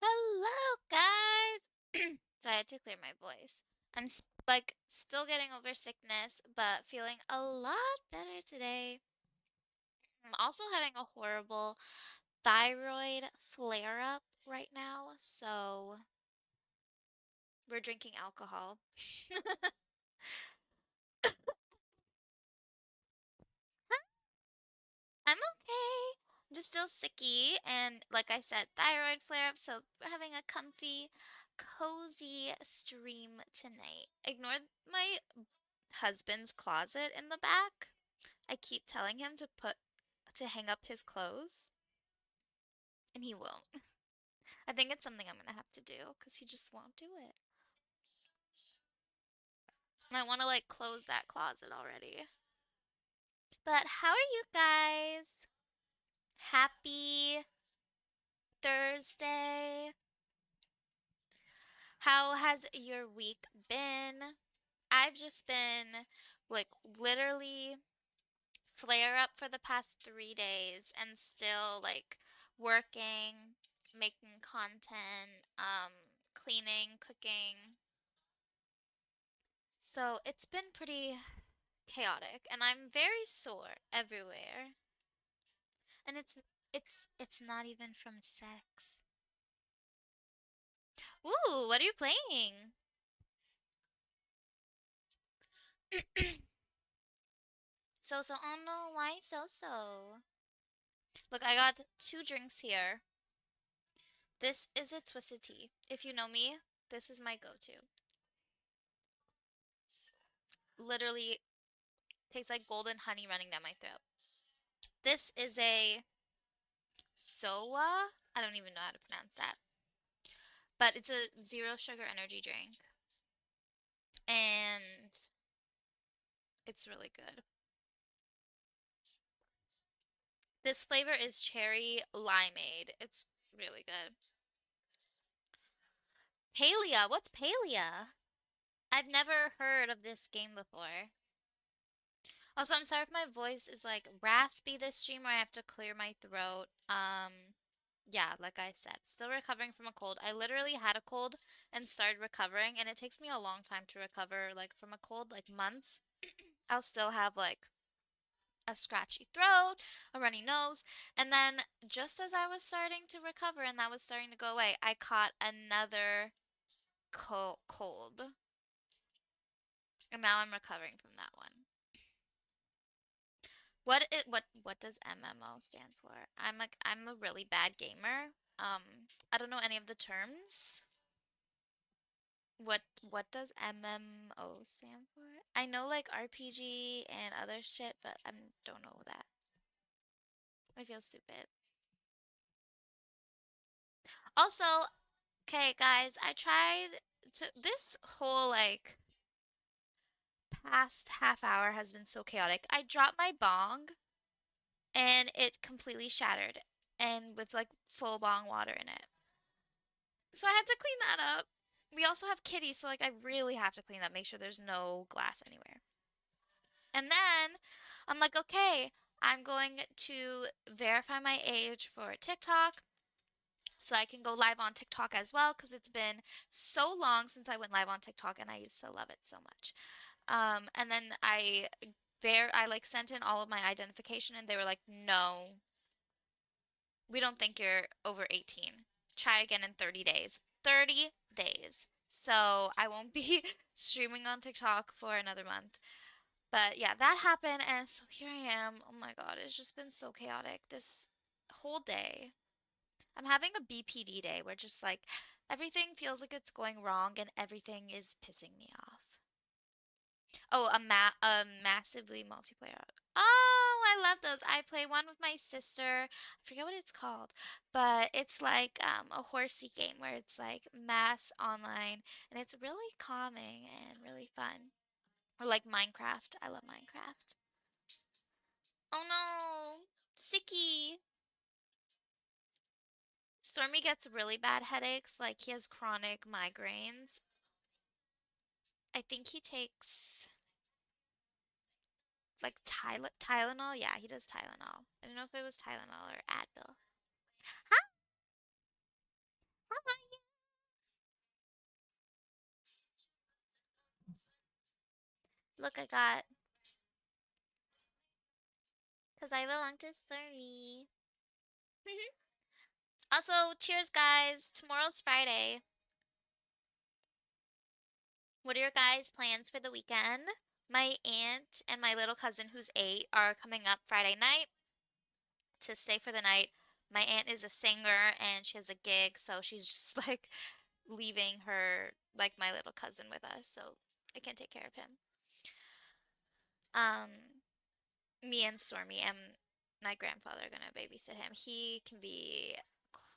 Hello, guys. So I had to clear my voice. I'm still getting over sickness, but feeling a lot better today. I'm also having a horrible thyroid flare-up right now, so we're drinking alcohol. I'm okay. Just still sicky, and like I said, thyroid flare-up, so we're having a comfy, cozy stream tonight. Ignore my husband's closet in the back. I keep telling him to hang up his clothes, and he won't. I think it's something I'm gonna have to do because he just won't do it. And I want to like close that closet already. But how are you guys? Happy Thursday. How has your week been? I've just been like literally flare up for the past 3 days and still like working, making content, cleaning, cooking. So it's been pretty chaotic and I'm very sore everywhere. And it's not even from sex. Ooh, what are you playing? So, oh no, why so? Look, I got two drinks here. This is a twisted tea. If you know me, this is my go-to. Literally tastes like golden honey running down my throat. This is a soa. I don't even know how to pronounce that. But it's a zero sugar energy drink. And it's really good. This flavor is cherry limeade. It's really good. Palia, what's Palia? I've never heard of this game before. Also, I'm sorry if my voice is like raspy this stream or I have to clear my throat. Yeah, like I said, still recovering from a cold. I literally had a cold and started recovering, and it takes me a long time to recover, like from a cold, like months. I'll still have like a scratchy throat, a runny nose, and then just as I was starting to recover and that was starting to go away, I caught another cold, and now I'm recovering from that one. What does MMO stand for? I'm a really bad gamer. I don't know any of the terms. What does MMO stand for? I know like RPG and other shit, but I don't know that. I feel stupid. Also, okay, guys, I tried to this whole like past half hour has been so chaotic. I dropped my bong and it completely shattered and with like full bong water in it. So I had to clean that up. We also have kitties, so like I really have to clean up, make sure there's no glass anywhere. And then I'm like, okay, I'm going to verify my age for TikTok so I can go live on TikTok as well because it's been so long since I went live on TikTok and I used to love it so much. And then I like sent in all of my identification and they were like, no, we don't think you're over 18. Try again in 30 days. 30 days. So I won't be streaming on TikTok for another month. But yeah, that happened, and so here I am. Oh my God, it's just been so chaotic this whole day. I'm having a BPD day where just like everything feels like it's going wrong and everything is pissing me off. Oh, a massively multiplayer. Oh, I love those. I play one with my sister. I forget what it's called, but it's like a horsey game where it's like mass online and it's really calming and really fun. Or like Minecraft. I love Minecraft. Oh no, Sicky. Stormy gets really bad headaches, like he has chronic migraines. I think he takes like Tylenol. Yeah, he does Tylenol. I don't know if it was Tylenol or Advil. Hi, Look, I got, because I belong to Stormy. Also, cheers, guys. Tomorrow's Friday. What are your guys' plans for the weekend? My aunt and my little cousin, who's 8, are coming up Friday night to stay for the night. My aunt is a singer and she has a gig, so she's just like leaving her, like my little cousin with us, so I can take care of him. Um, Me and Stormy and my grandfather are gonna babysit him. He can be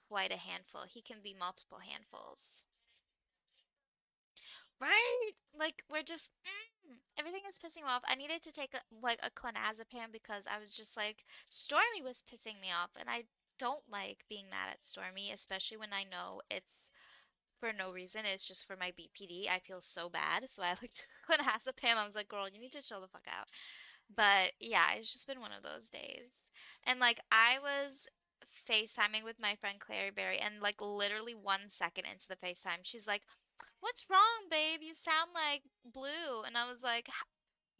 quite a handful. He can be multiple handfuls. Right? Like we're just everything is pissing me off. I needed to take a clonazepam because I was just like Stormy was pissing me off and I don't like being mad at Stormy, especially when I know it's for no reason. It's just for my BPD. I feel so bad. So I like took clonazepam. I was like, girl, you need to chill the fuck out. But yeah, it's just been one of those days. And like I was FaceTiming with my friend Clary Berry and like literally 1 second into the FaceTime, she's like, "What's wrong, babe? You sound like blue." And I was like,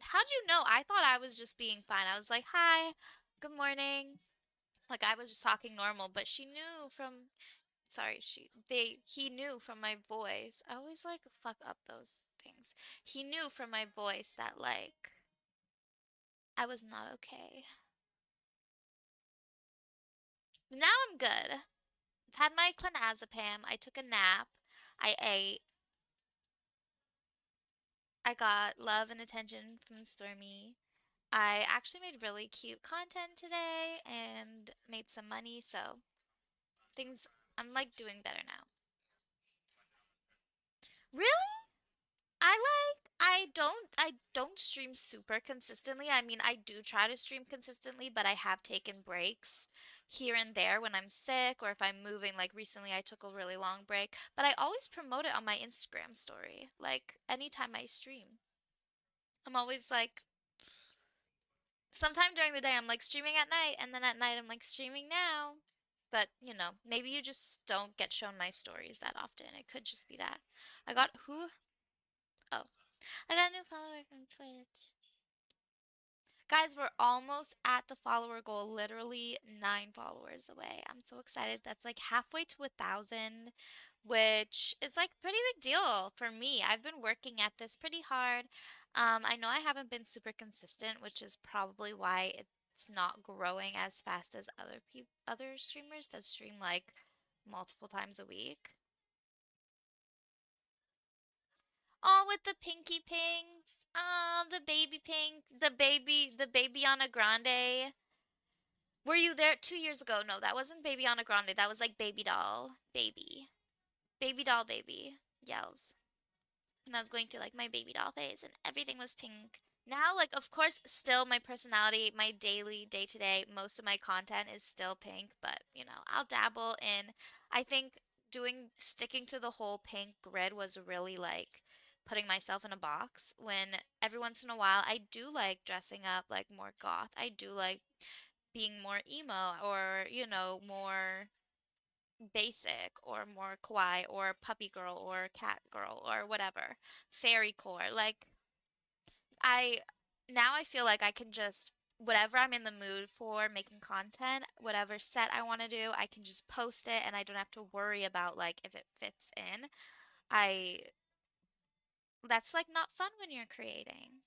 "How'd you know?" I thought I was just being fine. I was like, "Hi, good morning." Like I was just talking normal, but she knew from sorry, he knew from my voice. I always like fuck up those things. He knew from my voice that like I was not okay. Now I'm good. I've had my clonazepam. I took a nap. I ate. I got love and attention from Stormy. I actually made really cute content today and made some money, so things I'm like doing better now. Really? I don't stream super consistently. I mean, I do try to stream consistently, but I have taken breaks here and there when I'm sick or if I'm moving. Like recently I took a really long break, but I always promote it on my Instagram story. Like anytime I stream. I'm always like sometime during the day I'm like streaming at night and then at night I'm like streaming now. But, maybe you just don't get shown my stories that often. It could just be that. I got who? Oh, I got a new follower from Twitch. Guys, we're almost at the follower goal, literally 9 followers away. I'm so excited. That's like halfway to 1,000, which is like pretty big deal for me. I've been working at this pretty hard. I know I haven't been super consistent, which is probably why it's not growing as fast as other streamers that stream like multiple times a week. Oh, with the pinky pinks. Oh, the baby pink, the baby Grande. Were you there 2 years ago? No, that wasn't Babyyana Grande. That was like Baby Doll Baby. Baby Doll Baby yells. And I was going through like my baby doll phase and everything was pink. Now, like, of course, still my personality, my daily, day to day, most of my content is still pink, but I'll dabble in. I think sticking to the whole pink grid was really like putting myself in a box when every once in a while I do like dressing up like more goth. I do like being more emo or, more basic or more kawaii or puppy girl or cat girl or whatever. Fairy core. Like I now I feel like I can just whatever I'm in the mood for making content, whatever set I want to do, I can just post it and I don't have to worry about like if it fits in. I That's like not fun when you're creating.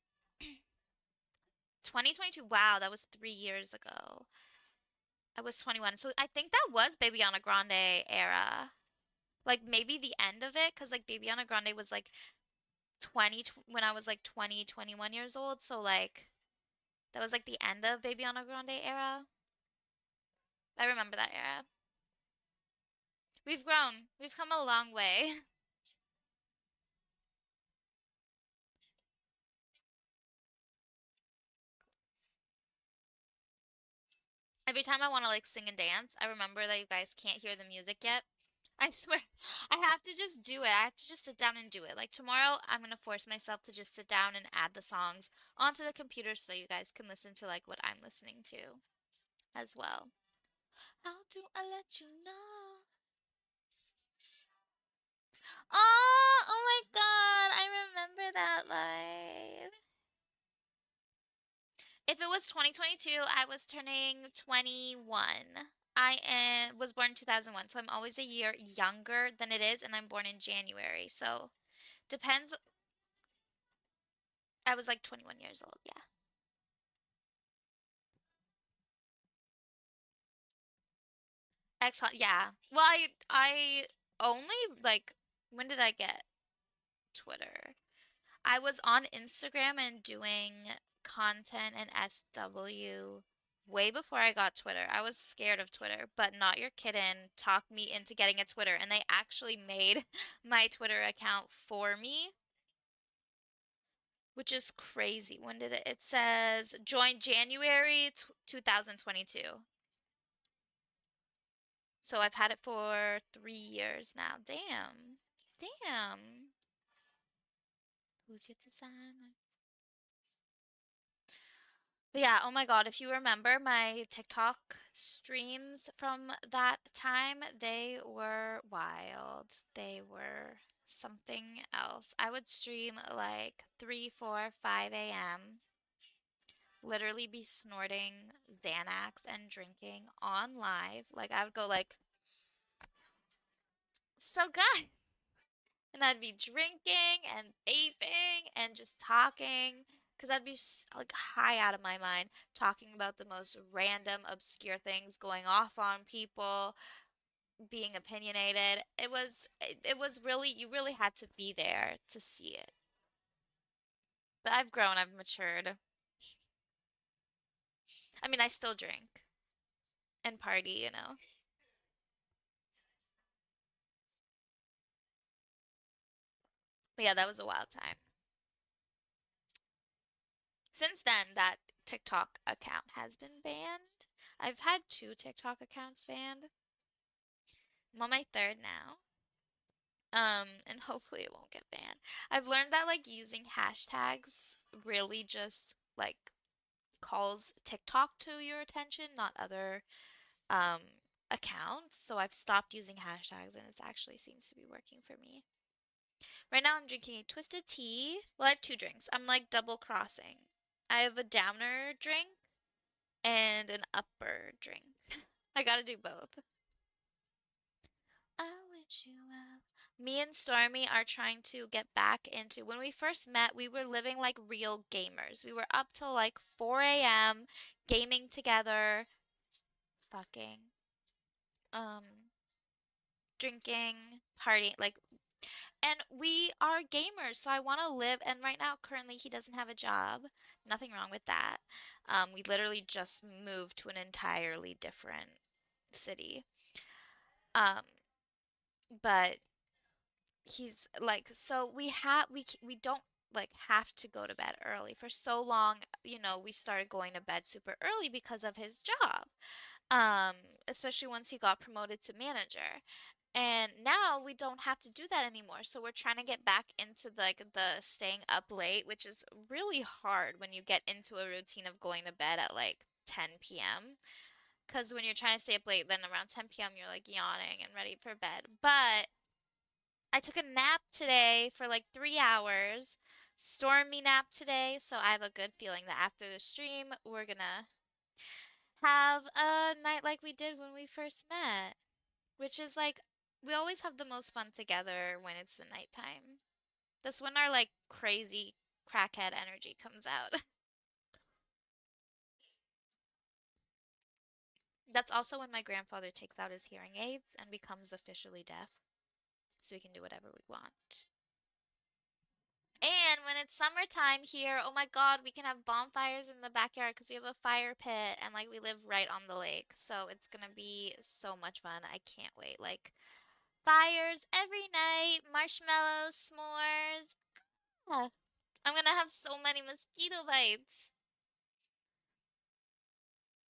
2022, wow, that was 3 years ago. I was 21. So I think that was Babyyana Grande era. Like maybe the end of it, because like Babyyana Grande was like 20 when I was like 20, 21 years old. So like that was like the end of Babyyana Grande era. I remember that era. We've grown. We've come a long way. Every time I want to like sing and dance, I remember that you guys can't hear the music yet. I swear, I have to just do it. I have to just sit down and do it. Like tomorrow, I'm gonna force myself to just sit down and add the songs onto the computer so you guys can listen to like what I'm listening to as well. How do I let you know? Oh my God, I remember that live. If it was 2022, I was turning 21. Was born in 2001, so I'm always a year younger than it is, and I'm born in January. So depends. I was like 21 years old, yeah. Yeah. Well, I only like when did I get Twitter? I was on Instagram and doing content and SW way before I got Twitter. I was scared of Twitter, but Not Your Kitten talked me into getting a Twitter, and they actually made my Twitter account for me, which is crazy. When did it? It says join January 2022. So I've had it for 3 years now. Damn. Damn. Who's your designer? But yeah, oh my God, if you remember my TikTok streams from that time, they were wild. They were something else. I would stream like 3, 4, 5 a.m., literally be snorting Xanax and drinking on live. Like I would go like, so guys, and I'd be drinking and vaping and just talking because I'd be like high out of my mind talking about the most random, obscure things, going off on people, being opinionated. It was really you really had to be there to see it. But I've grown, I've matured. I mean, I still drink and party. But yeah, that was a wild time. Since then, that TikTok account has been banned. I've had two TikTok accounts banned. I'm on my third now. And hopefully it won't get banned. I've learned that like using hashtags really just like calls TikTok to your attention, not other um accounts. So I've stopped using hashtags and it actually seems to be working for me. Right now I'm drinking a twisted tea. Well, I have two drinks. I'm like double crossing. I have a downer drink and an upper drink. I gotta do both. I wish you well. Me and Stormy are trying to get back into when we first met, we were living like real gamers. We were up till like 4 a.m. gaming together, fucking, um, drinking, partying, like, and we are gamers, so I want to live. And right now, currently, he doesn't have a job. Nothing wrong with that. We literally just moved to an entirely different city. Um, but he's like so we don't like have to go to bed early for so long. We started going to bed super early because of his job, um especially once he got promoted to manager, and now we don't have to do that anymore, so we're trying to get back into like the staying up late, which is really hard when you get into a routine of going to bed at like 10 p.m. Because when you're trying to stay up late, then around 10 p.m. you're like yawning and ready for bed. But I took a nap today for like 3 hours, stormy nap today, so I have a good feeling that after the stream, we're gonna have a night like we did when we first met, which is like we always have the most fun together when it's the nighttime. That's when our like crazy crackhead energy comes out. That's also when my grandfather takes out his hearing aids and becomes officially deaf, so we can do whatever we want. And when it's summertime here, oh my God, we can have bonfires in the backyard because we have a fire pit and like we live right on the lake. So it's gonna be so much fun. I can't wait. Like fires every night, marshmallows, s'mores. Ah, I'm gonna have so many mosquito bites.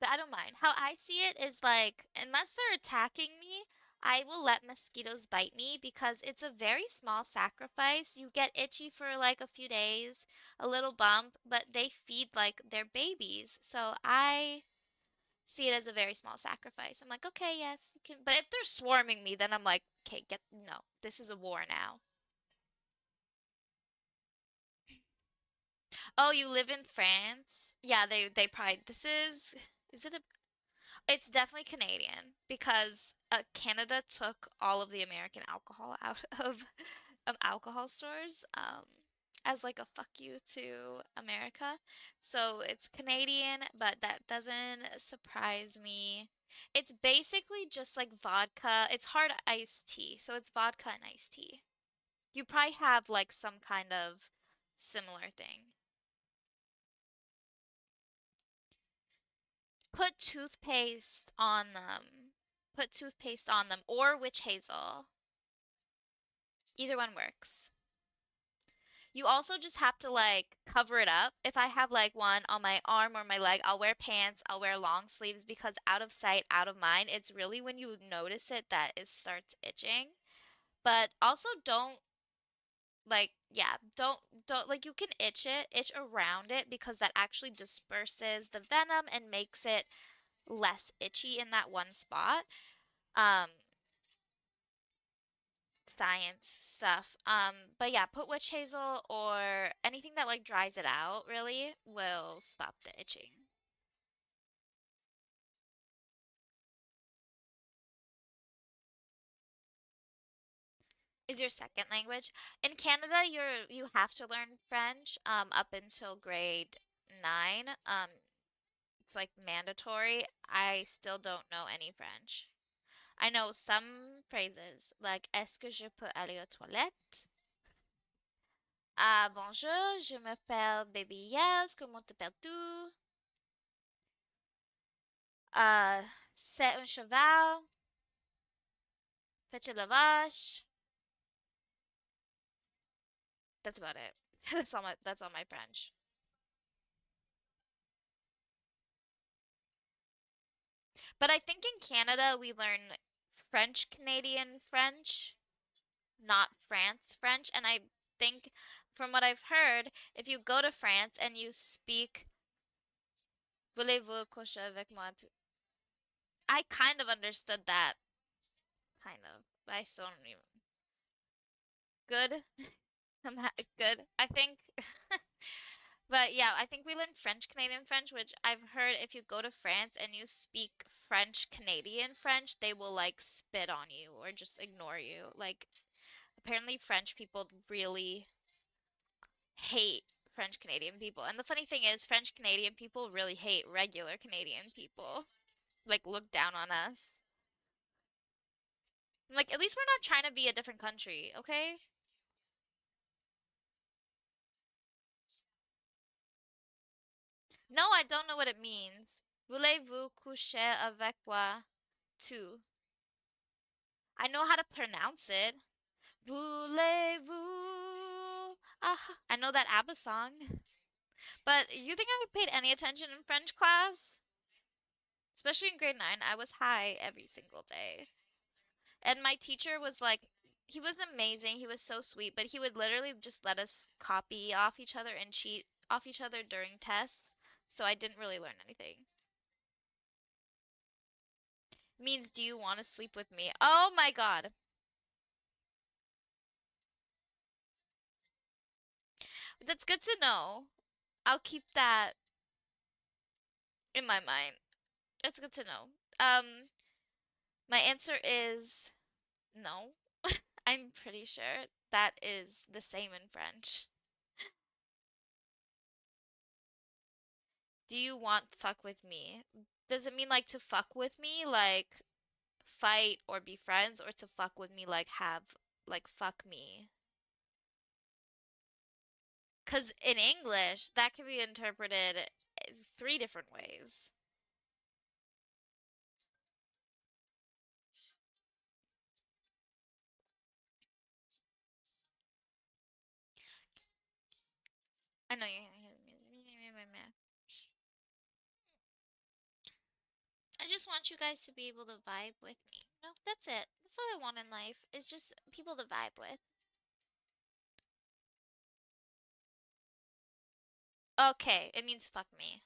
But I don't mind. How I see it is like, unless they're attacking me, I will let mosquitoes bite me because it's a very small sacrifice. You get itchy for like a few days, a little bump, but they feed like their babies. So I see it as a very small sacrifice. I'm like, okay, yes, you can. But if they're swarming me, then I'm like, okay, no, this is a war now. Oh, you live in France? Yeah, they probably is it a it's definitely Canadian because Canada took all of the American alcohol out of alcohol stores as like a fuck you to America. So it's Canadian, but that doesn't surprise me. It's basically just like vodka. It's hard iced tea, so it's vodka and iced tea. You probably have like some kind of similar thing. Put toothpaste on them. Put toothpaste on them or witch hazel. Either one works. You also just have to like cover it up. If I have like one on my arm or my leg, I'll wear pants, I'll wear long sleeves because out of sight, out of mind. It's really when you notice it that it starts itching. But also don't like yeah, don't like you can itch around it because that actually disperses the venom and makes it less itchy in that one spot. Um, Science stuff. But yeah, put witch hazel or anything that like dries it out really will stop the itching. Is your second language. In Canada, you have to learn French up until grade 9. It's like mandatory. I still don't know any French. I know some phrases like est-ce que je peux aller aux toilettes? Ah, bonjour, je m'appelle Babyyells, comment t'appelles-tu? Uh, c'est un cheval, fetch la vache. That's about it. That's all my French. But I think in Canada we learn French Canadian French, not France French, and I think from what I've heard, if you go to France and you speak voulez-vous coucher avec moi? I kind of understood that, kind of. But I still don't even. Good. Good. I think But yeah, I think we learned French Canadian French, which I've heard if you go to France and you speak French Canadian French, they will like spit on you or just ignore you. Like apparently French people really hate French Canadian people. And the funny thing is French Canadian people really hate regular Canadian people. Like look down on us. Like at least we're not trying to be a different country, okay? No, I don't know what it means. Voulez-vous coucher avec moi too? I know how to pronounce it. Voulez-vous? Ah, I know that ABBA song. But you think I paid any attention in French class? Especially in grade 9, I was high every single day. And my teacher was like, he was amazing. He was so sweet, but he would literally just let us copy off each other and cheat off each other during tests. So I didn't really learn anything. Means, do you want to sleep with me? Oh my God. That's good to know. I'll keep that in my mind. That's good to know. My answer is no. I'm pretty sure that is the same in French. Do you want fuck with me? Does it mean like to fuck with me, like fight or be friends, or to fuck with me, like have, like fuck me? 'Cause in English, that can be interpreted three different ways. I know you. I just want you guys to be able to vibe with me. No, that's it. That's all I want in life is just people to vibe with. Okay, it means fuck me.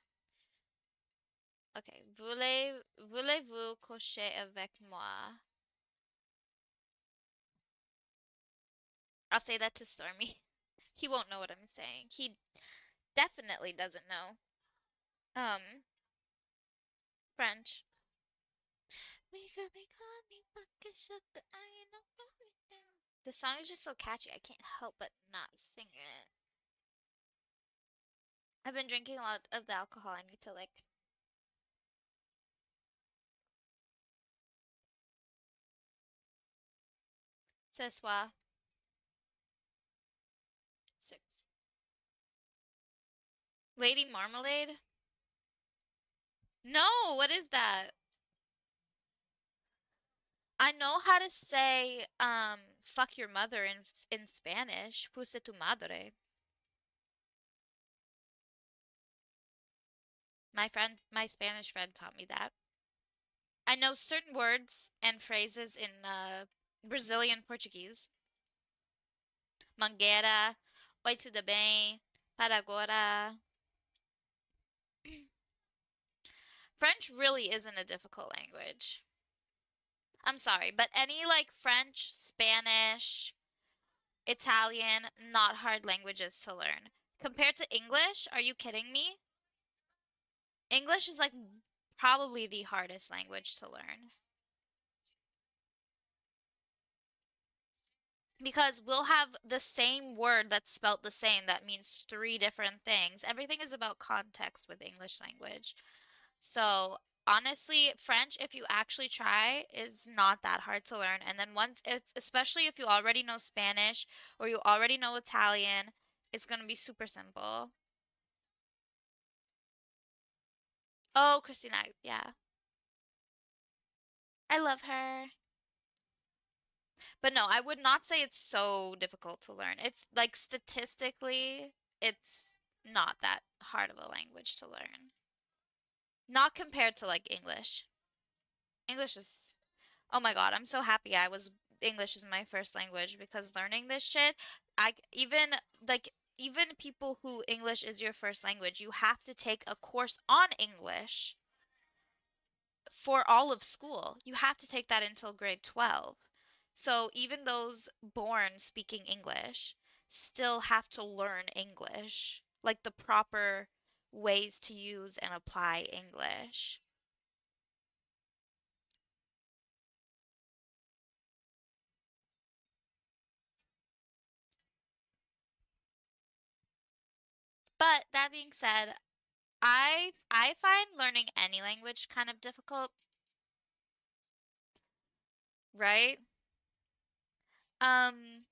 Okay, voulez-vous coucher avec moi? I'll say that to Stormy. He won't know what I'm saying. definitely doesn't know French. We could be calling bucket sugar, I ain't no everything. The song is just so catchy, I can't help but not sing it. I've been drinking a lot of the alcohol. I need to like ce soir. Six. Lady Marmalade? No, what is that? I know how to say fuck your mother in Spanish. Puse tu madre. My Spanish friend taught me that. I know certain words and phrases in Brazilian Portuguese. Mangueira, oi tudo bem, para agora. French really isn't a difficult language. I'm sorry, but any like French, Spanish, Italian, not hard languages to learn. Compared to English, are you kidding me? English is like probably the hardest language to learn. Because we'll have the same word that's spelt the same that means three different things. Everything is about context with English language. So, honestly, French, if you actually try, is not that hard to learn. And then especially if you already know Spanish or you already know Italian, it's going to be super simple. Oh, Christina, yeah. I love her. But no, I would not say it's so difficult to learn. If, like, statistically, it's not that hard of a language to learn. Not compared to, like, English. English is, oh my God, I'm so happy English is my first language because learning this shit, like, even people who English is your first language, you have to take a course on English for all of school. You have to take that until grade 12. So even those born speaking English still have to learn English, like the proper ways to use and apply English. But that being said, I find learning any language kind of difficult, right? Um,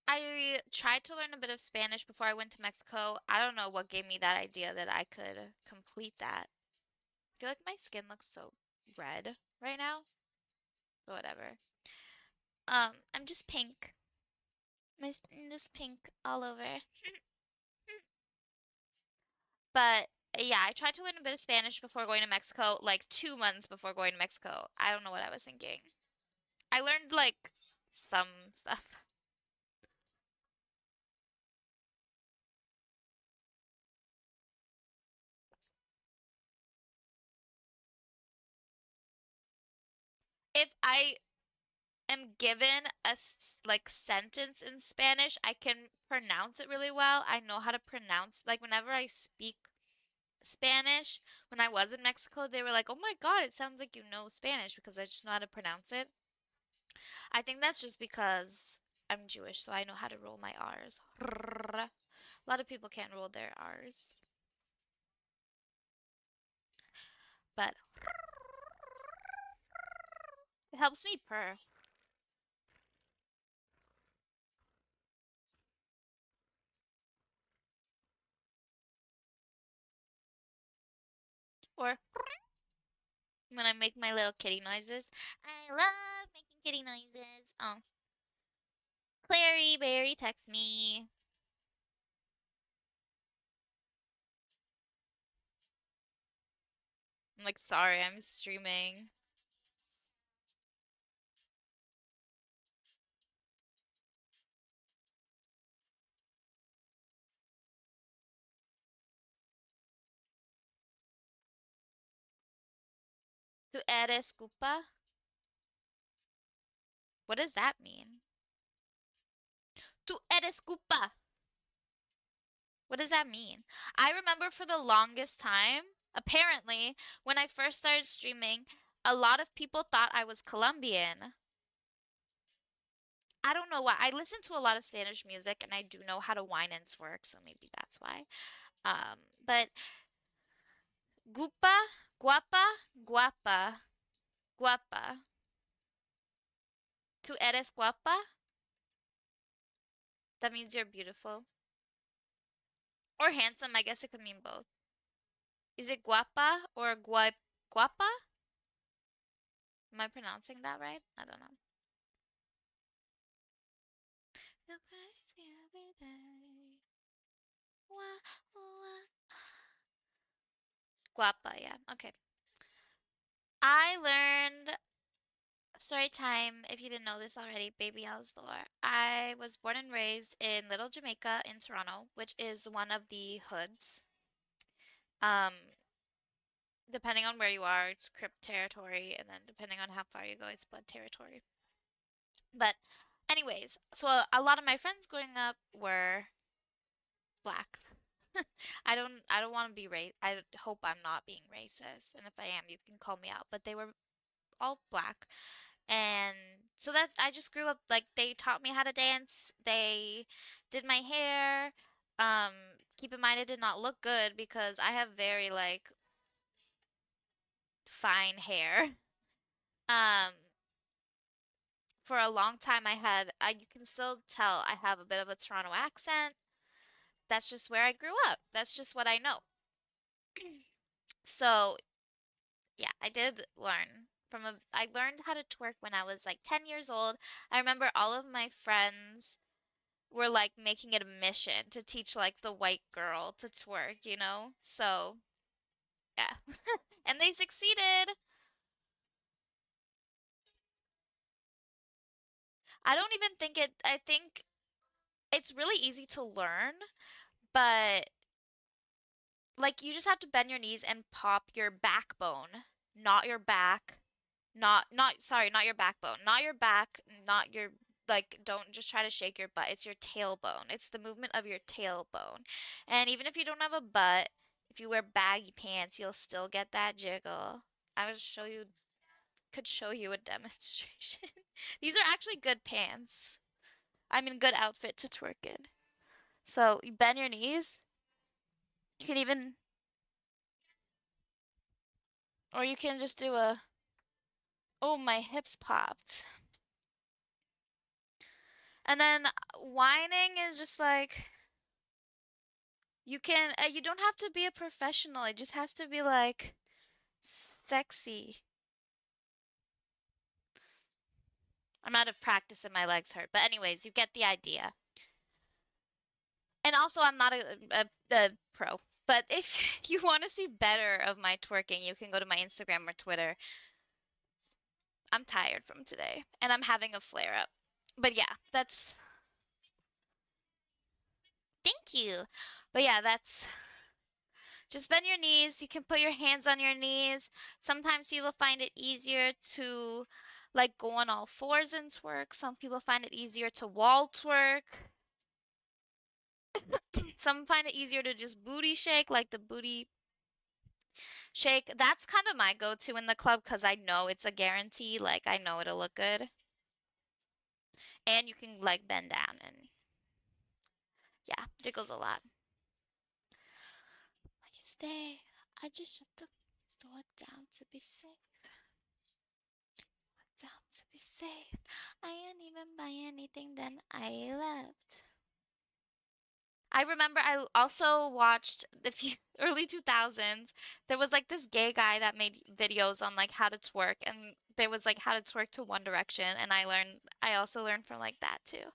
I tried to learn a bit of Spanish before I went to Mexico. I don't know what gave me that idea that I could complete that. I feel like my skin looks so red right now, but whatever. I'm just pink. I'm just pink all over. But yeah, I tried to learn a bit of Spanish before going to Mexico, like 2 months before going to Mexico. I don't know what I was thinking. I learned like some stuff. If I am given like sentence in Spanish, I can pronounce it really well. I know how to pronounce like whenever I speak Spanish, when I was in Mexico, they were like, "Oh my God, it sounds like you know Spanish because I just know how to pronounce it." I think that's just because I'm Jewish, so I know how to roll my R's. A lot of people can't roll their R's, but it helps me purr. Or when I make my little kitty noises. I love making kitty noises. Oh, Clary Berry text me. I'm like, sorry, I'm streaming. Tu eres culpa? What does that mean? Tu eres culpa. What does that mean? I remember for the longest time, apparently, when I first started streaming, a lot of people thought I was Colombian. I don't know why. I listen to a lot of Spanish music and I do know how to whine and twerk, so maybe that's why. But gupa, guapa, guapa, guapa. Tu eres guapa? That means you're beautiful. Or handsome, I guess it could mean both. Is it guapa or guapa? Am I pronouncing that right? I don't know. Feel crazy every day. Wah, wah. Guapa, yeah. Okay. I learned story time, if you didn't know this already, Babyyells lore. I was born and raised in Little Jamaica in Toronto, which is one of the hoods. Um, Depending on where you are, it's Crip territory, and then depending on how far you go, it's Blood territory. But anyways, so a lot of my friends growing up were black. I don't want to be I hope I'm not being racist, and if I am, you can call me out. But they were all black. And so that I just grew up like they taught me how to dance. They did my hair. Um, Keep in mind it did not look good because I have very like fine hair. Um, for a long time you can still tell I have a bit of a Toronto accent. That's just where I grew up. That's just what I know. So, yeah, I learned how to twerk when I was like 10 years old. I remember all of my friends were like making it a mission to teach like the white girl to twerk, you know? So, yeah. And they succeeded. I think it's really easy to learn, but like you just have to bend your knees and pop your backbone, not your back, not your backbone, not your back, not your like don't just try to shake your butt. It's your tailbone. It's the movement of your tailbone. And even if you don't have a butt, if you wear baggy pants, you'll still get that jiggle. I would show you could show you a demonstration. These are actually good pants. I mean good outfit to twerk in. So you bend your knees. You can even or you can just do a oh, my hips popped. And then whining is just like you don't have to be a professional. It just has to be like sexy. I'm out of practice and my legs hurt. But anyways, you get the idea. And also I'm not a pro. But if you want to see better of my twerking, you can go to my Instagram or Twitter. I'm tired from today and I'm having a flare up. But yeah, that's thank you. But yeah, that's just bend your knees. You can put your hands on your knees. Sometimes people find it easier to like go on all fours and twerk. Some people find it easier to wall twerk. Some find it easier to just booty shake, like the booty shake. That's kind of my go-to in the club because I know it's a guarantee. Like I know it'll look good. And you can like bend down and yeah, jiggles a lot. I can stay. I just shut the door down to be safe. Down to be safe. I ain't even buy anything, then I left. I remember I also watched the few early 2000s. There was like this gay guy that made videos on like how to twerk and there was like how to twerk to One Direction and I also learned from like that too.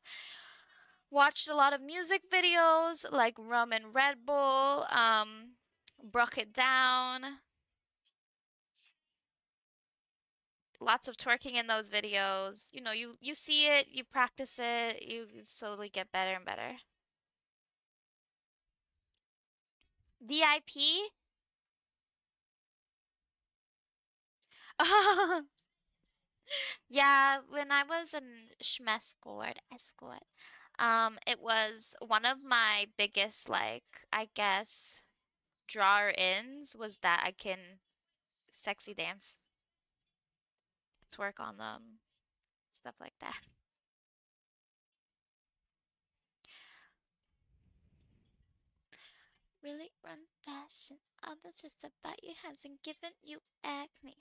Watched a lot of music videos like Rum and Red Bull, Broke It Down. Lots of twerking in those videos. You know, you see it, you practice it, you slowly get better and better. VIP? Yeah, when I was an escort, It was one of my biggest, like, I guess, drawer ins was that I can sexy dance, twerk on them, stuff like that. Really run fashion. All that's just about you hasn't given you acne.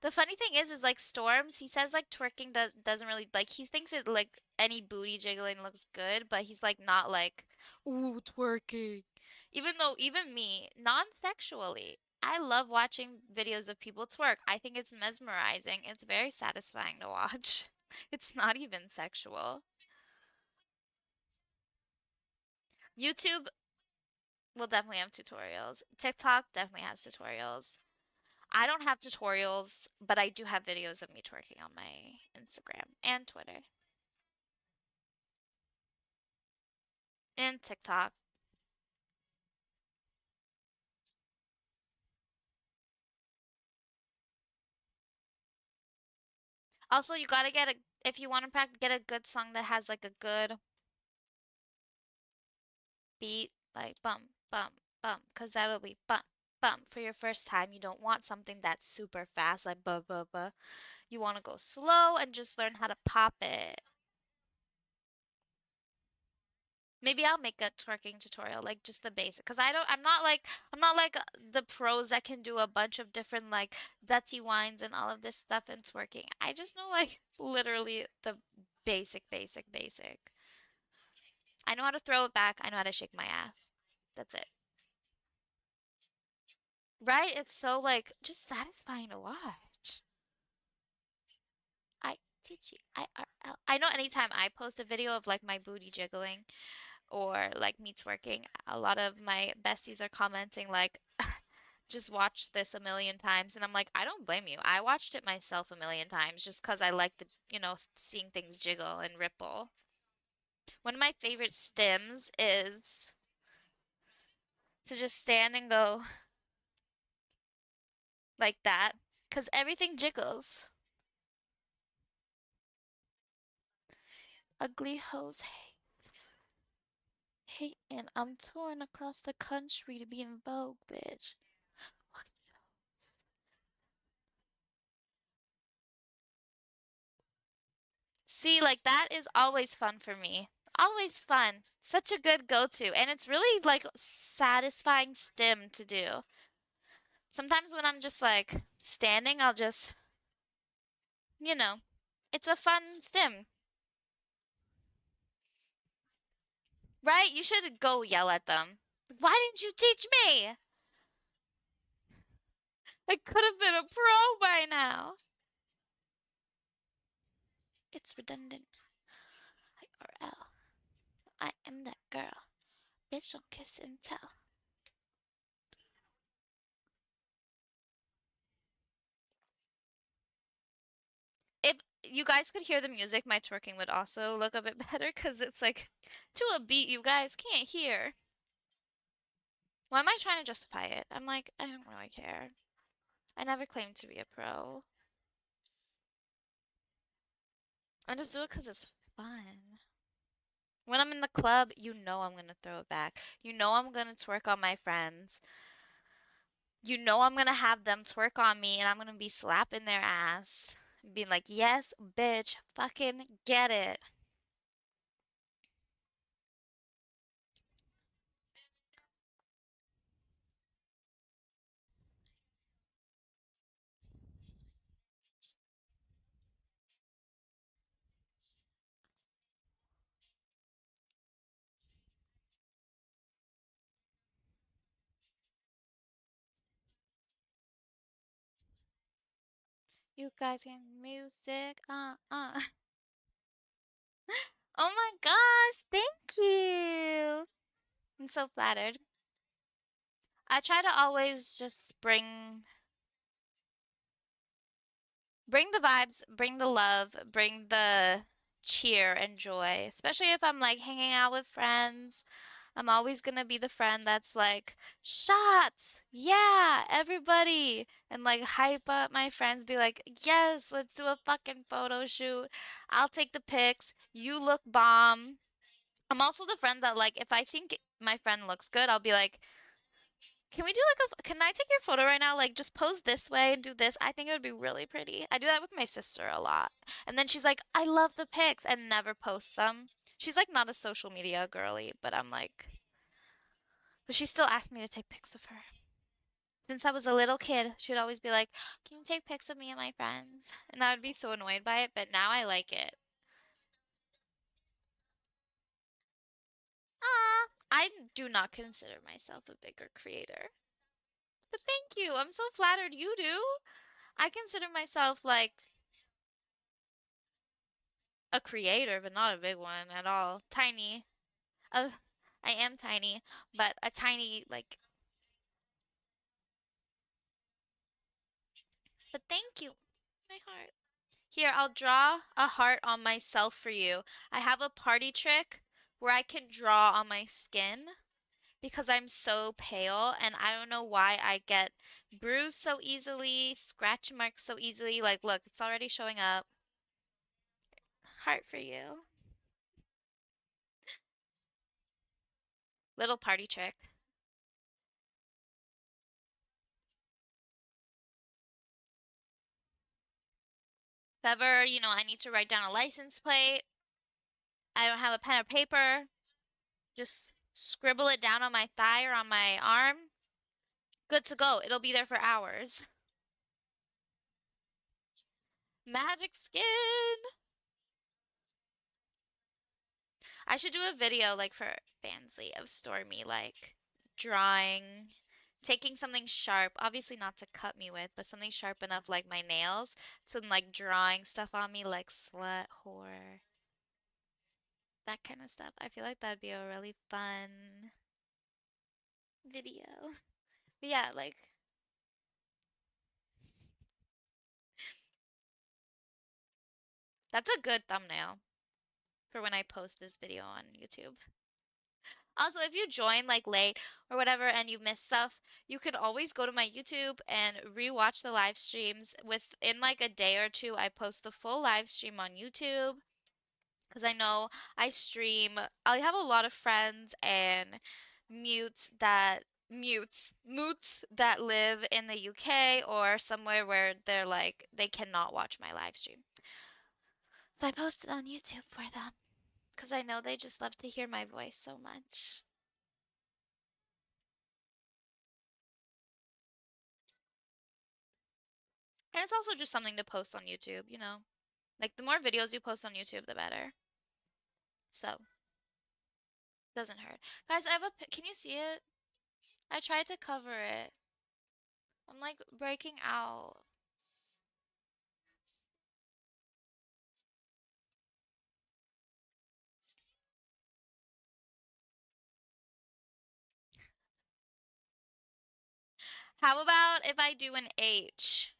The funny thing is like Storms, he says like twerking doesn't really like he thinks it like any booty jiggling looks good, but he's like not like ooh twerking. Even though even me, non-sexually, I love watching videos of people twerk. I think it's mesmerizing. It's very satisfying to watch. It's not even sexual. YouTube will definitely have tutorials. TikTok definitely has tutorials. I don't have tutorials, but I do have videos of me twerking on my Instagram and Twitter and TikTok. Also, you gotta get a if you want to practice, get a good song that has like a good beat, like bum bum bum, cause that'll be bum bum for your first time. You don't want something that's super fast, like buh buh buh. You want to go slow and just learn how to pop it. Maybe I'll make a twerking tutorial, like just the basic. Cause I'm not like the pros that can do a bunch of different like dirty wines and all of this stuff in twerking. I just know like literally the basic. I know how to throw it back. I know how to shake my ass. That's it. Right? It's so like just satisfying to watch. I teach you IRL. I know anytime I post a video of like my booty jiggling or like me twerking, a lot of my besties are commenting like just watched this a million times and I'm like, I don't blame you. I watched it myself a million times just 'cause I like the, seeing things jiggle and ripple. One of my favorite stims is to just stand and go like that 'cause everything jiggles. Ugly hoes hate and I'm touring across the country to be in Vogue, bitch. See, like that is always fun for me. Always fun. Such a good go-to. And it's really like satisfying stim to do. Sometimes when I'm just like standing, I'll just, you know, it's a fun stim, right? You should go yell at them. Why didn't you teach me? I could have been a pro by now. It's redundant. IRL. I am that girl. Bitch, don't kiss and tell. If you guys could hear the music, my twerking would also look a bit better because it's like to a beat you guys can't hear. Why am I trying to justify it? I'm like, I don't really care. I never claimed to be a pro. I just do it because it's fun. When I'm in the club, you know I'm gonna throw it back. You know I'm gonna twerk on my friends. You know I'm gonna have them twerk on me and I'm gonna be slapping their ass. Being like, yes, bitch, fucking get it. You guys can music, Oh my gosh, thank you. I'm so flattered. I try to always just bring the vibes, bring the love, bring the cheer and joy, especially if I'm like hanging out with friends. I'm always gonna be the friend that's like, shots, yeah, everybody, and like hype up my friends, be like, yes, let's do a fucking photo shoot. I'll take the pics. You look bomb. I'm also the friend that like if I think my friend looks good, I'll be like, "Can we do like can I take your photo right now? Like just pose this way and do this. I think it would be really pretty." I do that with my sister a lot. And then she's like, "I love the pics," and never posts them. She's like not a social media girly, but I'm like, but she still asked me to take pics of her. Since I was a little kid, she would always be like, "Can you take pics of me and my friends?" And I would be so annoyed by it, but now I like it. Ah, I do not consider myself a bigger creator. But thank you. I'm so flattered you do. I consider myself like a creator, but not a big one at all. Tiny. Uh, I am tiny, but a tiny, like, but thank you. My heart. Here, I'll draw a heart on myself for you. I have a party trick where I can draw on my skin because I'm so pale and I don't know why I get bruised so easily, scratch marks so easily. Like, look, it's already showing up. Heart for you. Little party trick. If ever, I need to write down a license plate, I don't have a pen or paper, just scribble it down on my thigh or on my arm. Good to go. It'll be there for hours. Magic skin. I should do a video like for Fansly of Stormy, like drawing, taking something sharp, obviously not to cut me with, but something sharp enough like my nails, to like drawing stuff on me like slut, whore, that kind of stuff. I feel like that'd be a really fun video. But yeah, like that's a good thumbnail for when I post this video on YouTube. Also, if you join like late or whatever and you miss stuff, you could always go to my YouTube and rewatch the live streams. Within like a day or two, I post the full live stream on YouTube because I know I stream. I have a lot of friends and moots that live in the UK or somewhere where they cannot watch my live stream. So I post it on YouTube for them because I know they just love to hear my voice so much. And it's also just something to post on YouTube. Like the more videos you post on YouTube, the better. So, doesn't hurt. Guys, I have can you see it? I tried to cover it. I'm like breaking out. How about if I do an H?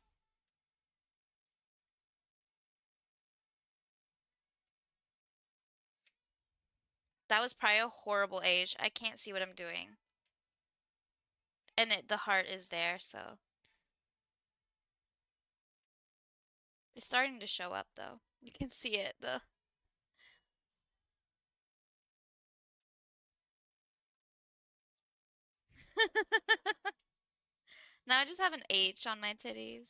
That was probably a horrible H. I can't see what I'm doing. And the heart is there, so it's starting to show up though. You can see it. The Now I just have an H on my titties.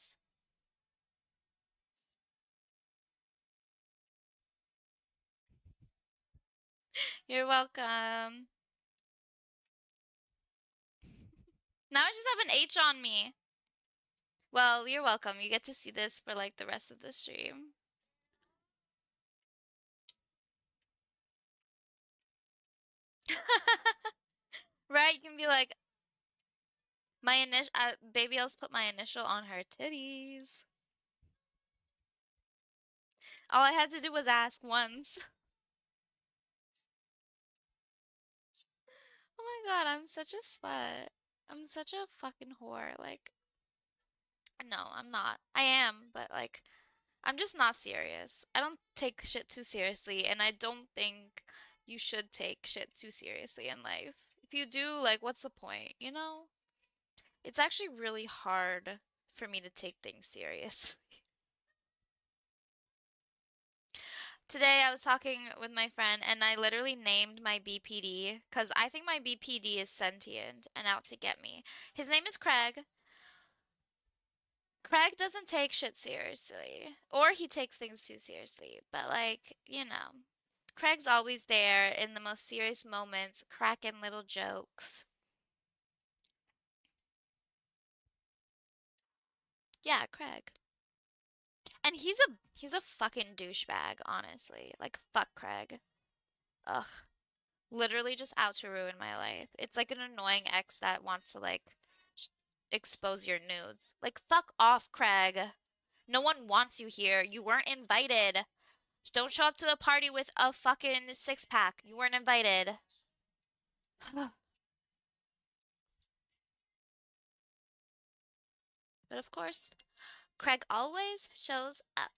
You're welcome. Now I just have an H on me. Well, you're welcome. You get to see this for like the rest of the stream. Right? You can be like, my initial, Babyyells put my initial on her titties. All I had to do was ask once. Oh my god, I'm such a slut. I'm such a fucking whore. Like, no, I'm not. I am, but like, I'm just not serious. I don't take shit too seriously, and I don't think you should take shit too seriously in life. If you do, like, what's the point? It's actually really hard for me to take things serious. Today I was talking with my friend and I literally named my BPD because I think my BPD is sentient and out to get me. His name is Craig. Craig doesn't take shit seriously, or he takes things too seriously, but Craig's always there in the most serious moments, cracking little jokes. Yeah, Craig. And he's a fucking douchebag, honestly. Like fuck Craig. Ugh. Literally just out to ruin my life. It's like an annoying ex that wants to sh- expose your nudes. Like fuck off, Craig. No one wants you here. You weren't invited. Don't show up to the party with a fucking six pack. You weren't invited. But of course, Craig always shows up.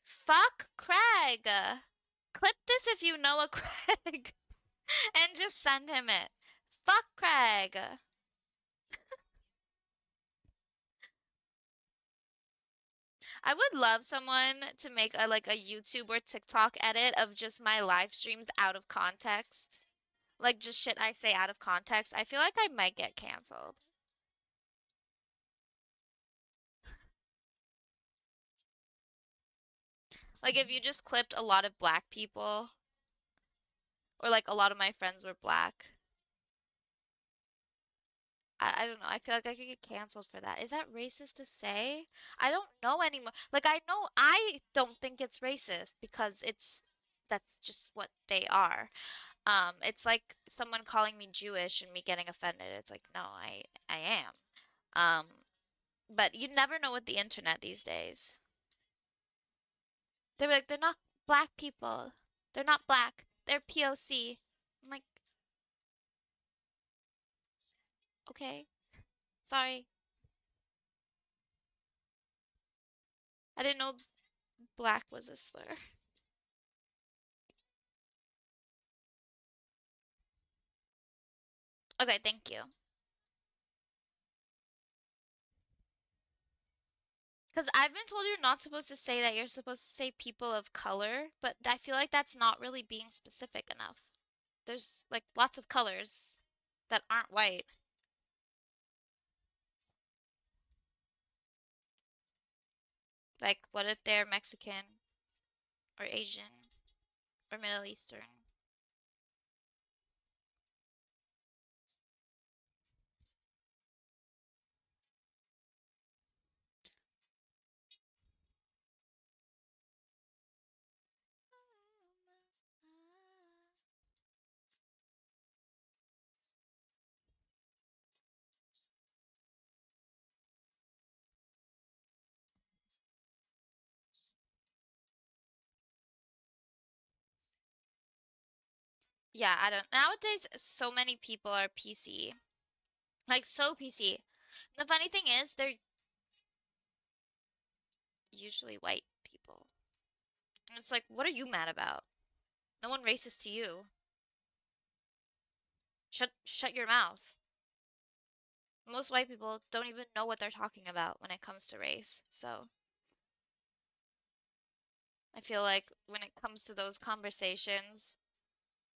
Fuck Craig. Clip this if you know a Craig and just send him it. Fuck Craig. I would love someone to make a YouTube or TikTok edit of just my live streams out of context. Like just shit I say out of context. I feel like I might get canceled. Like if you just clipped a lot of black people or like a lot of my friends were black. I don't know. I feel like I could get canceled for that. Is that racist to say? I don't know anymore. Like I know I don't think it's racist because that's just what they are. It's like someone calling me Jewish and me getting offended. It's like, no, I am. Um, but you never know with the internet these days. They're like, they're not black people. They're not black. They're POC. I'm like, okay, sorry. I didn't know black was a slur. Okay, thank you. Because I've been told you're not supposed to say that. You're supposed to say people of color, but I feel like that's not really being specific enough. There's like lots of colors that aren't white. Like, what if they're Mexican or Asian or Middle Eastern? Yeah, I don't. Nowadays, so many people are PC. Like, so PC. The funny thing is, they're usually white people. And it's like, what are you mad about? No one racist to you. Shut your mouth. Most white people don't even know what they're talking about when it comes to race. So, I feel like when it comes to those conversations,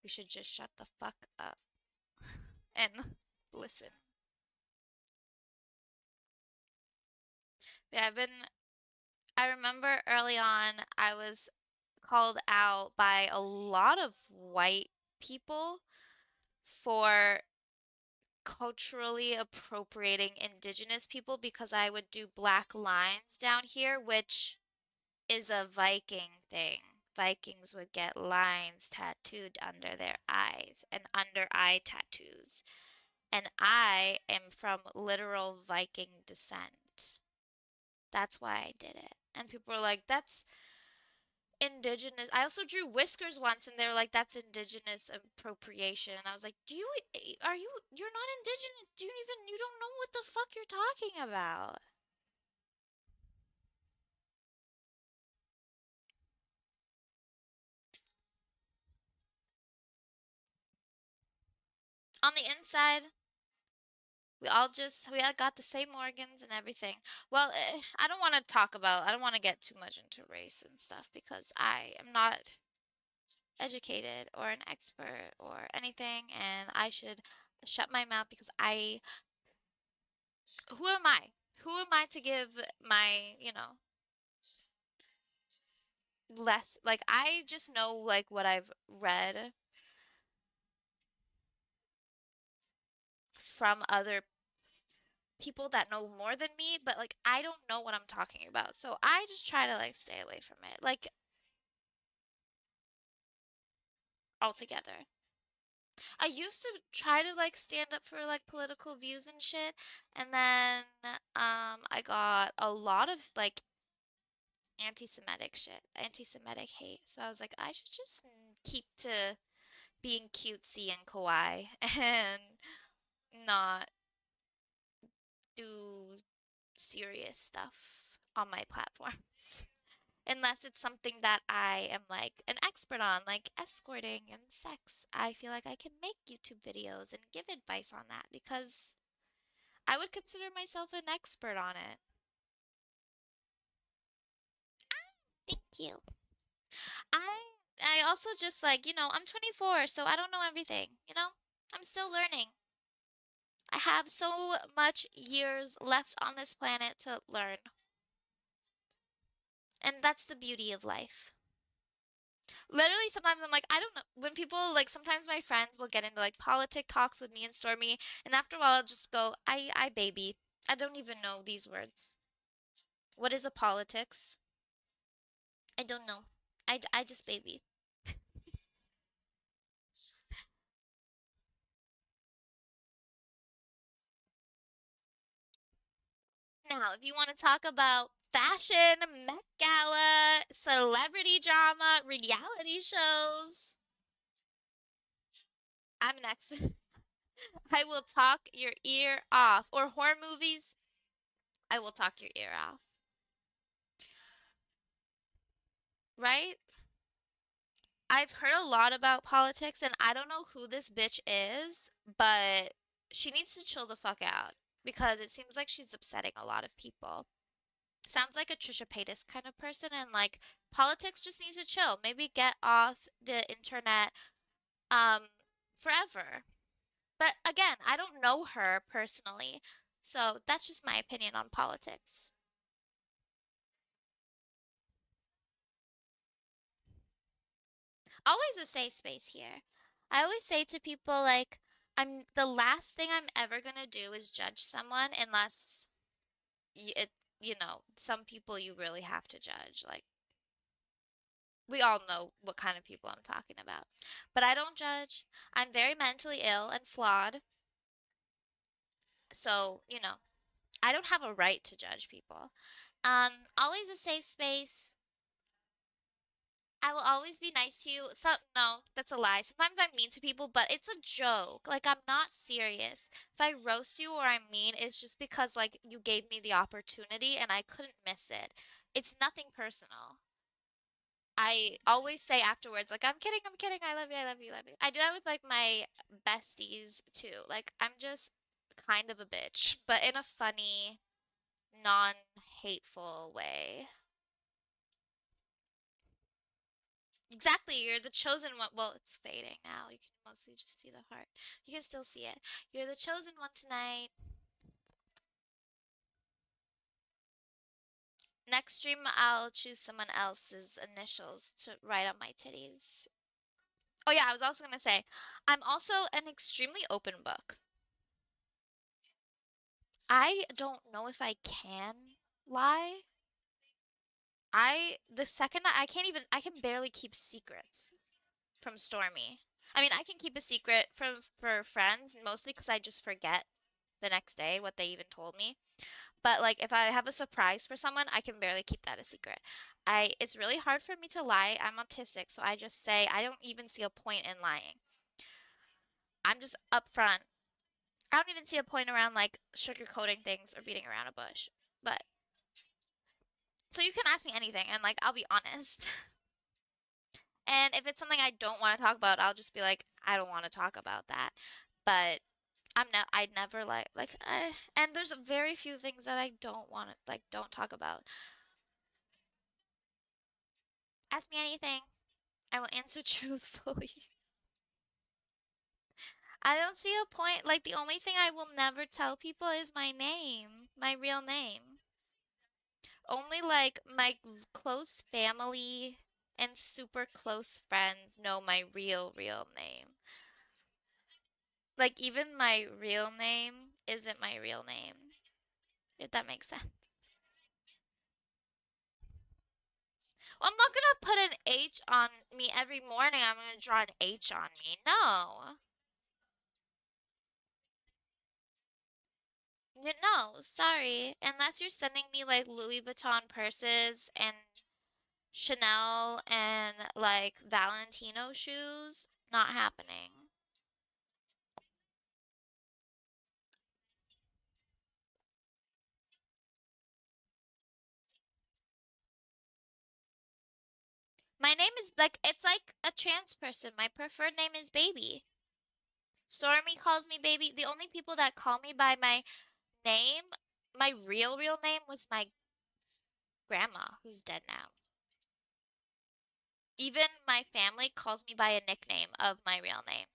we should just shut the fuck up and listen. Yeah, I remember early on, I was called out by a lot of white people for culturally appropriating indigenous people because I would do black lines down here, which is a Viking thing. Vikings would get lines tattooed under their eyes and under eye tattoos. And I am from literal Viking descent. That's why I did it. And people were like, that's indigenous. I also drew whiskers once and they were like, that's indigenous appropriation. And I was like, you're not indigenous. You don't know what the fuck you're talking about. On the inside, We all got the same organs and everything. Well, I don't want to get too much into race and stuff because I am not educated or an expert or anything, and I should shut my mouth because who am I? Who am I to give my, less, like, I just know, like, what I've read from other people that know more than me, but, like, I don't know what I'm talking about. So I just try to, like, stay away from it, like, altogether. I used to try to, like, stand up for, like, political views and shit, and then, I got a lot of, like, anti-Semitic shit, anti-Semitic hate. So I was like, I should just keep to being cutesy and kawaii and not do serious stuff on my platforms. Unless it's something that I am like an expert on, like escorting and sex. I feel like I can make YouTube videos and give advice on that because I would consider myself an expert on it. Thank you. I also just like, I'm 24, so I don't know everything. I'm still learning. I have so much years left on this planet to learn. And that's the beauty of life. Literally, sometimes I'm like, I don't know. When people, like, sometimes my friends will get into, like, politic talks with me and Stormy, and after a while, I'll just go, I baby. I don't even know these words. What is a politics? I don't know. I just baby. Now, if you want to talk about fashion, Met Gala, celebrity drama, reality shows, I'm next. I will talk your ear off. Or horror movies, I will talk your ear off. Right? I've heard a lot about politics, and I don't know who this bitch is, but she needs to chill the fuck out because it seems like she's upsetting a lot of people. Sounds like a Trisha Paytas kind of person, and like politics just needs to chill. Maybe get off the internet um forever. But again, I don't know her personally, so that's just my opinion on politics. Always a safe space here. I always say to people like the last thing I'm ever gonna do is judge someone unless some people you really have to judge. Like we all know what kind of people I'm talking about. But I don't judge. I'm very mentally ill and flawed. So, I don't have a right to judge people. Always a safe space. I will always be nice to you. No, that's a lie. Sometimes I'm mean to people, but it's a joke. Like I'm not serious. If I roast you or I'm mean, it's just because like you gave me the opportunity and I couldn't miss it. It's nothing personal. I always say afterwards, like, I'm kidding, I love you, I love you, I love you. I do that with like my besties too. Like, I'm just kind of a bitch, but in a funny, non-hateful way. Exactly, you're the chosen one. Well, it's fading now. You can mostly just see the heart. You can still see it. You're the chosen one tonight. Next stream, I'll choose someone else's initials to write on my titties. Oh, yeah, I was also gonna say, I'm also an extremely open book. I don't know if I can lie. The second I can barely keep secrets from Stormy. I mean, I can keep a secret for friends, mostly because I just forget the next day what they even told me. But like if I have a surprise for someone, I can barely keep that a secret. It's really hard for me to lie. I'm autistic, so I just say I don't even see a point in lying. I'm just upfront. I don't even see a point around like sugarcoating things or beating around a bush. But so you can ask me anything and like I'll be honest. And if it's something I don't want to talk about, I'll just be like, I don't want to talk about that. But I never and there's very few things that I don't want to don't talk about. Ask me anything. I will answer truthfully. I don't see a point. Like the only thing I will never tell people is my name, my real name. Only like my close family and super close friends know my real name. Like even my real name isn't my real name, if that makes sense. Well, I'm not gonna put an H on me every morning. I'm gonna draw an H on me. No. No, sorry. Unless you're sending me like Louis Vuitton purses and Chanel and like Valentino shoes, not happening. My name is like it's like a trans person. My preferred name is Baby. Stormy calls me Baby. The only people that call me by my name, my real name was my grandma, who's dead now. Even my family calls me by a nickname of my real name.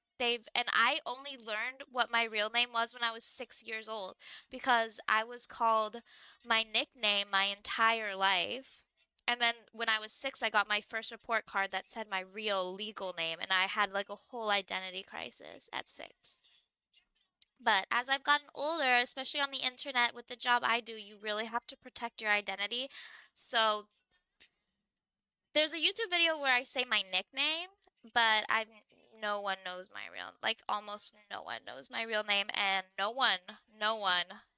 And I only learned what my real name was when I was 6 years old because I was called my nickname my entire life. And then when I was 6, I got my first report card that said my real legal name, and I had like a whole identity crisis at 6. But as I've gotten older, especially on the internet with the job I do, you really have to protect your identity. So there's a YouTube video where I say my nickname, but no one knows my real, like almost no one knows my real name, and no one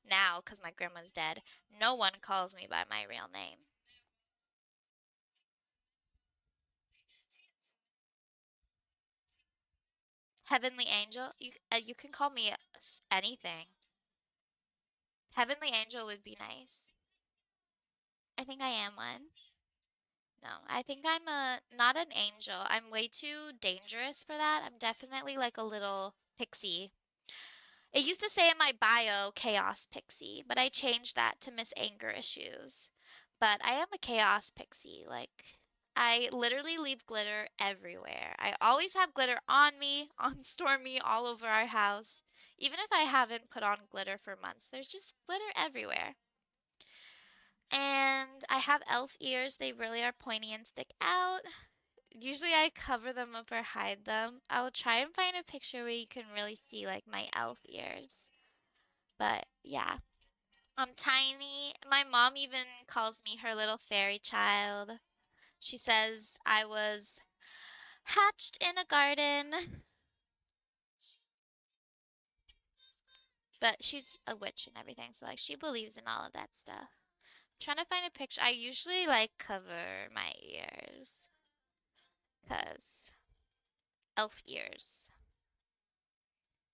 now, because my grandma's dead, no one calls me by my real name. Heavenly Angel, you can call me anything. Heavenly Angel would be nice. I think I am one. No, I think I'm a not an angel. I'm way too dangerous for that. I'm definitely like a little pixie. It used to say in my bio, Chaos Pixie, but I changed that to Miss Anger Issues. But I am a Chaos Pixie. Like, I literally leave glitter everywhere. I always have glitter on me, on Stormy, all over our house. Even if I haven't put on glitter for months, there's just glitter everywhere. And I have elf ears. They really are pointy and stick out. Usually I cover them up or hide them. I'll try and find a picture where you can really see like my elf ears. But yeah, I'm tiny. My mom even calls me her little fairy child. She says I was hatched in a garden, but she's a witch and everything, so like she believes in all of that stuff. I'm trying to find a picture. I usually like cover my ears, 'cause elf ears.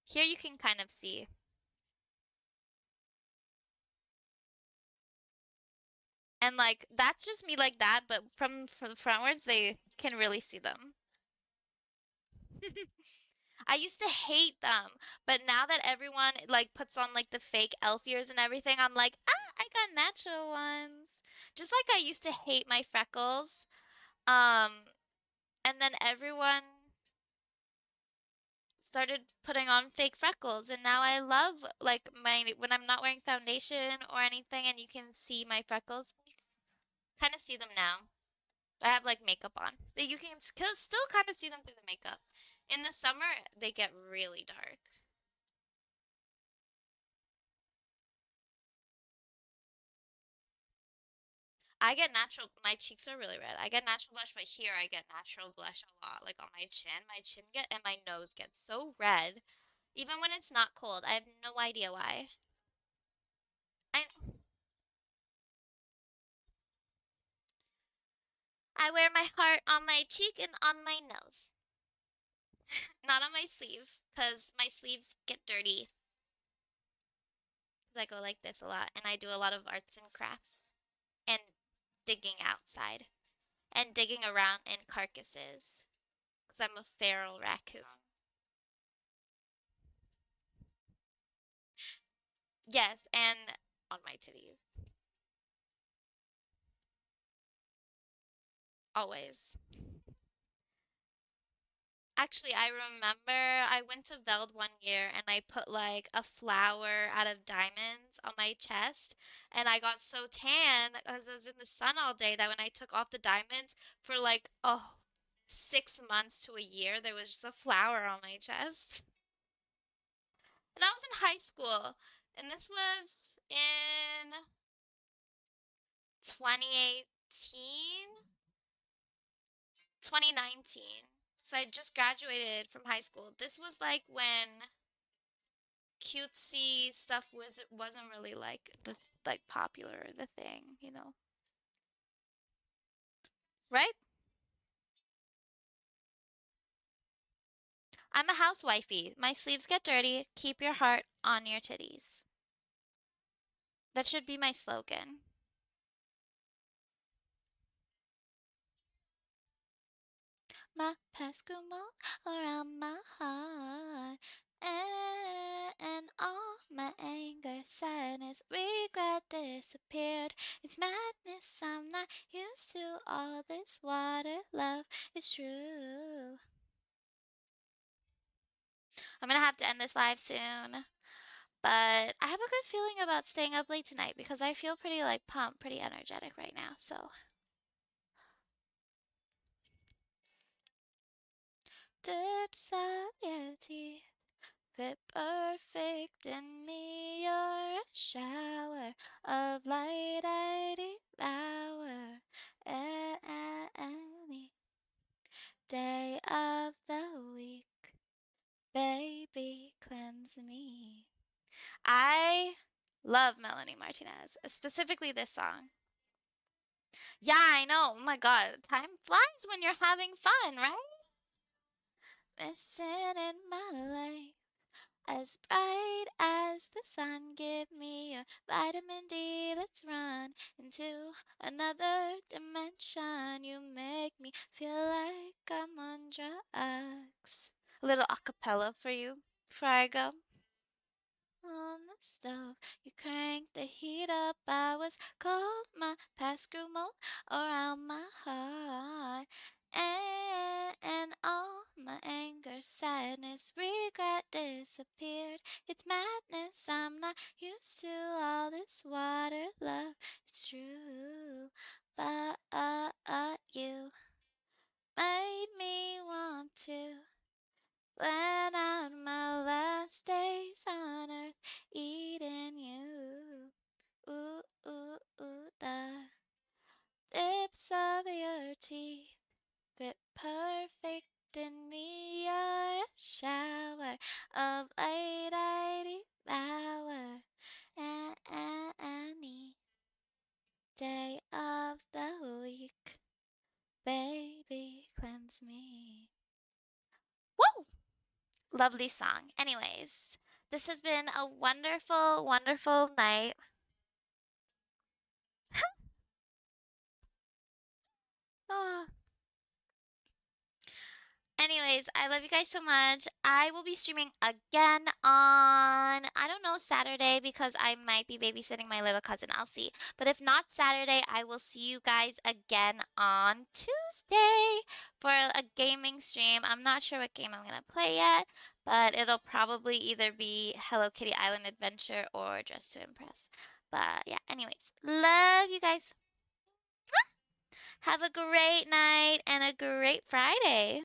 Here you can kind of see. And like that's just me like that, but from the frontwards they can really see them. I used to hate them, but now that everyone like puts on like the fake elf ears and everything, I'm like, ah, I got natural ones. Just like I used to hate my freckles. Um, and then everyone started putting on fake freckles, and now I love like my when I'm not wearing foundation or anything, and you can see my freckles. Kind of see them now. I have like makeup on, but you can still kind of see them through the makeup. In the summer, they get really dark. I get natural, my cheeks are really red. I get natural blush, but here I get natural blush a lot. Like on my chin, and my nose gets so red, even when it's not cold. I have no idea why. I I wear my heart on my cheek and on my nose, not on my sleeve, because my sleeves get dirty. 'Cause I go like this a lot, and I do a lot of arts and crafts and digging outside and digging around in carcasses, because I'm a feral raccoon. Yes, and on my titties. Always. Actually, I remember I went to Veld one year and I put like a flower out of diamonds on my chest, and I got so tan because I was in the sun all day that when I took off the diamonds for like 6 months to a year, there was just a flower on my chest. And I was in high school, and this was in 2018, 2019. So I just graduated from high school. This was like when cutesy stuff wasn't really like the like popular the thing. Right? I'm a housewifey. My sleeves get dirty. Keep your heart on your titties. That should be my slogan. My past grew more around my heart. And all my anger, sadness, regret disappeared. It's madness, I'm not used to all this water. Love is true. I'm gonna have to end this live soon. But I have a good feeling about staying up late tonight because I feel pretty like pumped, pretty energetic right now. So, dips of your teeth fit perfect in me. You're a shower of light I devour. Any day of the week, baby, cleanse me. I love Melanie Martinez, specifically this song. Yeah, I know. Oh my God, time flies when you're having fun, right? Missing in my life, as bright as the sun. Give me your vitamin D. Let's run into another dimension. You make me feel like I'm on drugs. A little acapella for you before I go. On the stove, you cranked the heat up. I was cold, my past grew mold around my heart. And all my anger, sadness, regret disappeared. It's madness, I'm not used to all this water, love. It's true, but you made me want to plan out my last days on earth, eating you. Ooh, ooh, ooh, the tips of your teeth fit perfect in me. You're a shower of light I devour. Any day of the week, baby, cleanse me. Woo! Lovely song. Anyways, this has been a wonderful, wonderful night. Ah. Anyways, I love you guys so much. I will be streaming again on, I don't know, Saturday because I might be babysitting my little cousin. I'll see. But if not Saturday, I will see you guys again on Tuesday for a gaming stream. I'm not sure what game I'm going to play yet, but it'll probably either be Hello Kitty Island Adventure or Dress to Impress. But yeah, anyways, love you guys. Have a great night and a great Friday.